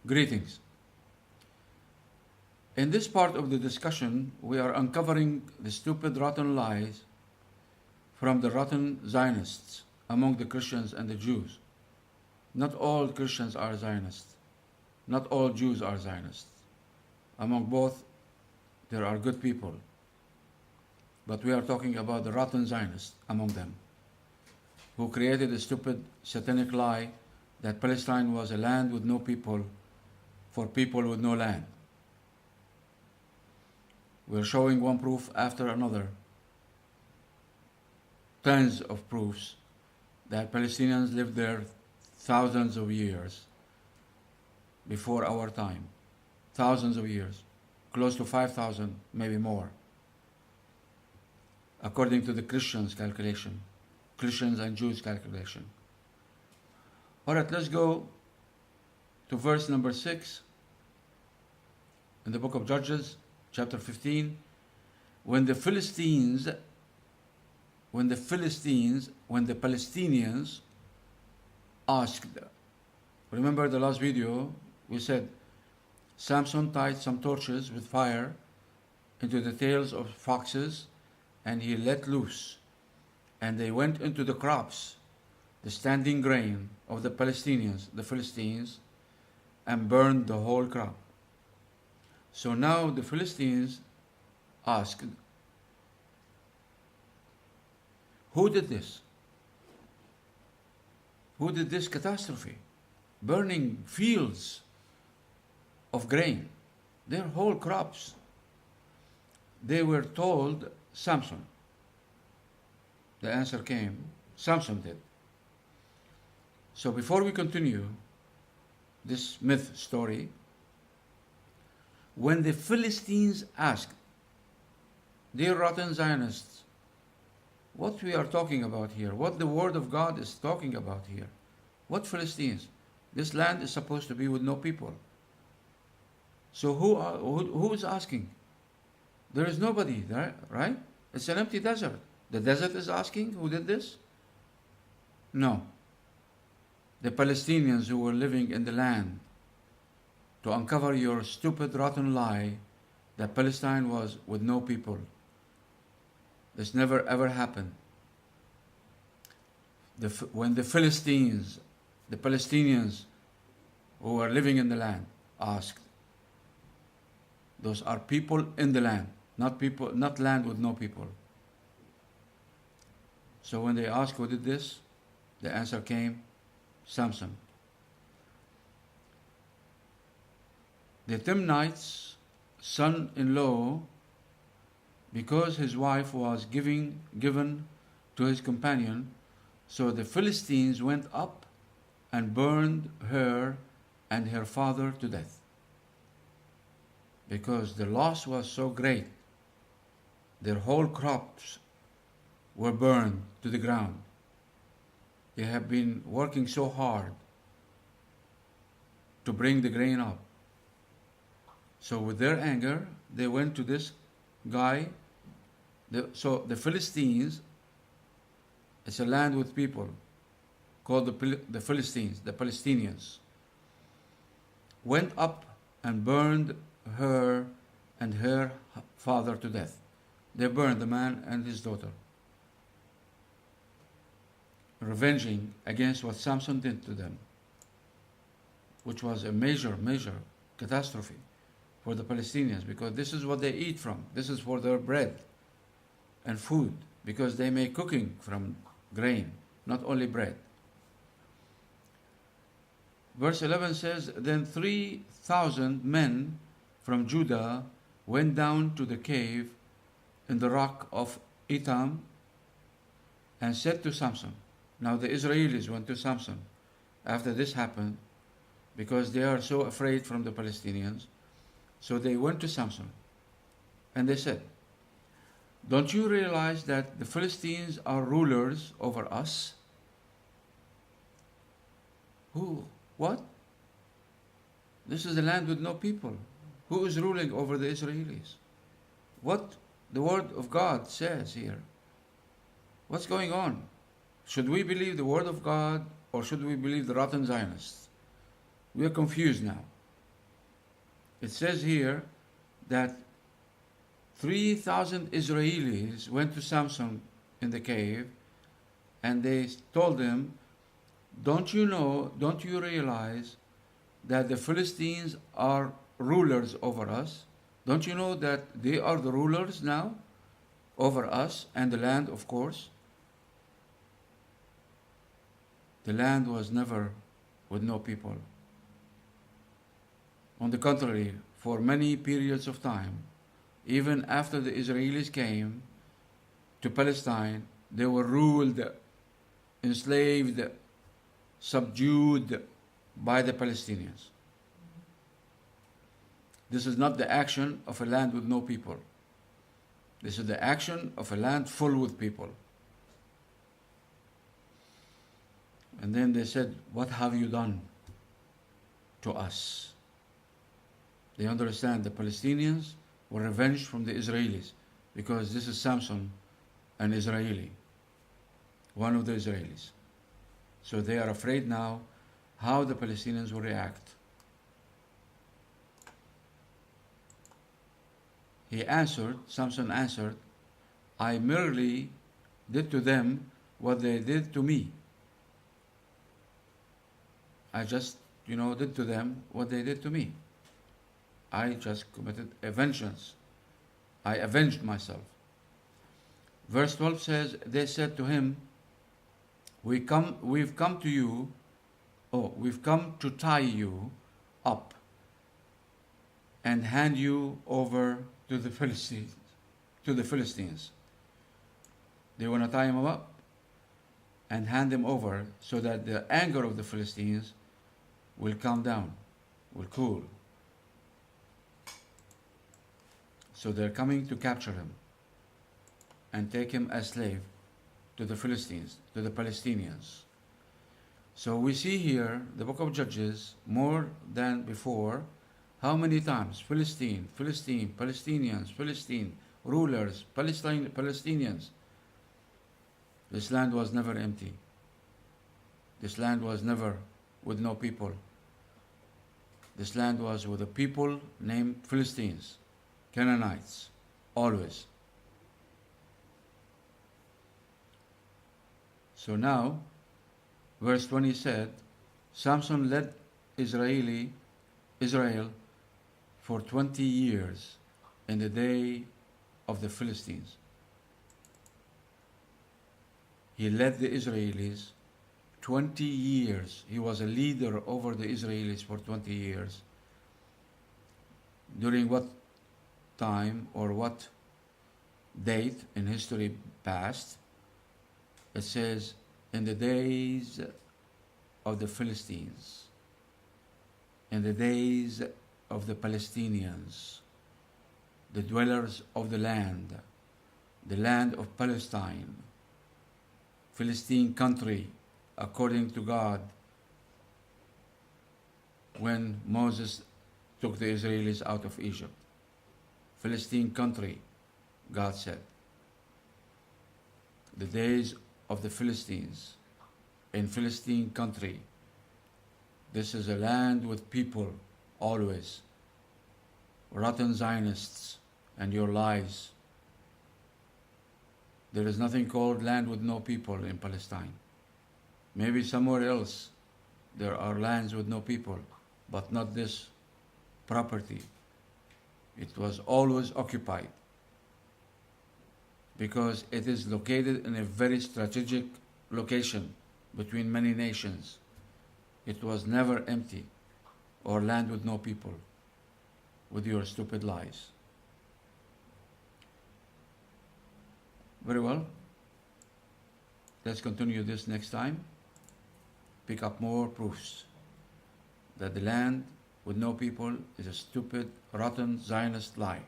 Greetings. In this part of the discussion, we are uncovering the stupid, rotten lies from the rotten Zionists among the Christians and the Jews. Not all Christians are Zionists. Not all Jews are Zionists. Among both, there are good people. But we are talking about the rotten Zionists among them, who created a stupid, satanic lie that Palestine was a land with no people for people with no land. We're showing one proof after another, tons of proofs that Palestinians lived there thousands of years before our time. Thousands of years, close to 5,000, maybe more, according to the Christians' calculation, Christians and Jews' calculation. All right, let's go to verse number 6 in the book of Judges, chapter 15. When the Palestinians asked, remember the last video, we said Samson tied some torches with fire into the tails of foxes and he let loose, and they went into the crops, the standing grain of the Philistines, and burned the whole crop. So now the Philistines asked, who did this? Who did this catastrophe? Burning fields of grain, their whole crops. They were told Samson. The answer came, Samson did. So before we continue this myth story, when the Philistines asked, dear rotten Zionists, what we are talking about here, what the word of God is talking about here, what Philistines? This land is supposed to be with no people. So who is asking? There is nobody there, right? It's an empty desert. The desert is asking, who did this? No. The Palestinians who were living in the land, to uncover your stupid, rotten lie that Palestine was with no people. This never ever happened. When the Palestinians who were living in the land asked, those are people in the land, not land with no people. So when they asked who did this, the answer came, Samson. The Timnite's son-in-law, because his wife was given to his companion, so the Philistines went up and burned her and her father to death. Because the loss was so great, their whole crops were burned to the ground. They have been working so hard to bring the grain up. So with their anger, they went to this guy. So the Philistines, it's a land with people called the Philistines, the Palestinians, went up and burned her and her father to death. They burned the man and his daughter, revenging against what Samson did to them, which was a major, major catastrophe for the Palestinians, because this is what they eat from. This is for their bread and food, because they make cooking from grain, not only bread. Verse 11 says, then 3,000 men from Judah went down to the cave in the rock of Etam and said to Samson. Now the Israelis went to Samson after this happened, because they are so afraid from the Palestinians. So they went to Samson and they said, don't you realize that the Philistines are rulers over us? Who? What? This is a land with no people. Who is ruling over the Israelis? What the word of God says here? What's going on? Should we believe the word of God or should we believe the rotten Zionists? We are confused now. It says here that 3,000 Israelis went to Samson in the cave and they told him, don't you know, don't you realize that the Philistines are rulers over us? Don't you know that they are the rulers now over us and the land, of course? The land was never with no people. On the contrary, for many periods of time, even after the Israelis came to Palestine, they were ruled, enslaved, subdued by the Palestinians. This is not the action of a land with no people. This is the action of a land full with people. And then they said, what have you done to us? They understand the Palestinians were revenged from the Israelis because this is Samson, an Israeli, one of the Israelis. So they are afraid now how the Palestinians will react. He answered, Samson answered, I merely did to them what they did to me. I just, did to them what they did to me. I just committed a vengeance. I avenged myself. Verse 12 says, they said to him, we've come to tie you up and hand you over to the Philistines. They want to tie him up and hand him over so that the anger of the Philistines will calm down, will cool. So they're coming to capture him and take him as slave to the Philistines, to the Palestinians. So we see here, the book of Judges, more than before, how many times Philistine, Palestinians, rulers, Palestinians. This land was never empty. This land was never with no people. This land was with a people named Philistines, Canaanites, always. So now, verse 20 said, Samson led Israel for 20 years in the day of the Philistines. He led the Israelis 20 years. He was a leader over the Israelis for 20 years. During what time or what date in history past? It says, in the days of the Philistines, in the days of the Palestinians, the dwellers of the land of Palestine, Philistine country, according to God, when Moses took the Israelis out of Egypt. Philistine country, God said. The days of the Philistines in Philistine country. This is a land with people, always. Rotten Zionists and your lies. There is nothing called land with no people in Palestine. Maybe somewhere else there are lands with no people, but not this property. It was always occupied because it is located in a very strategic location between many nations. It was never empty or land with no people with your stupid lies. Very well. Let's continue this next time. Pick up more proofs that the land with no people is a stupid, rotten Zionist lie.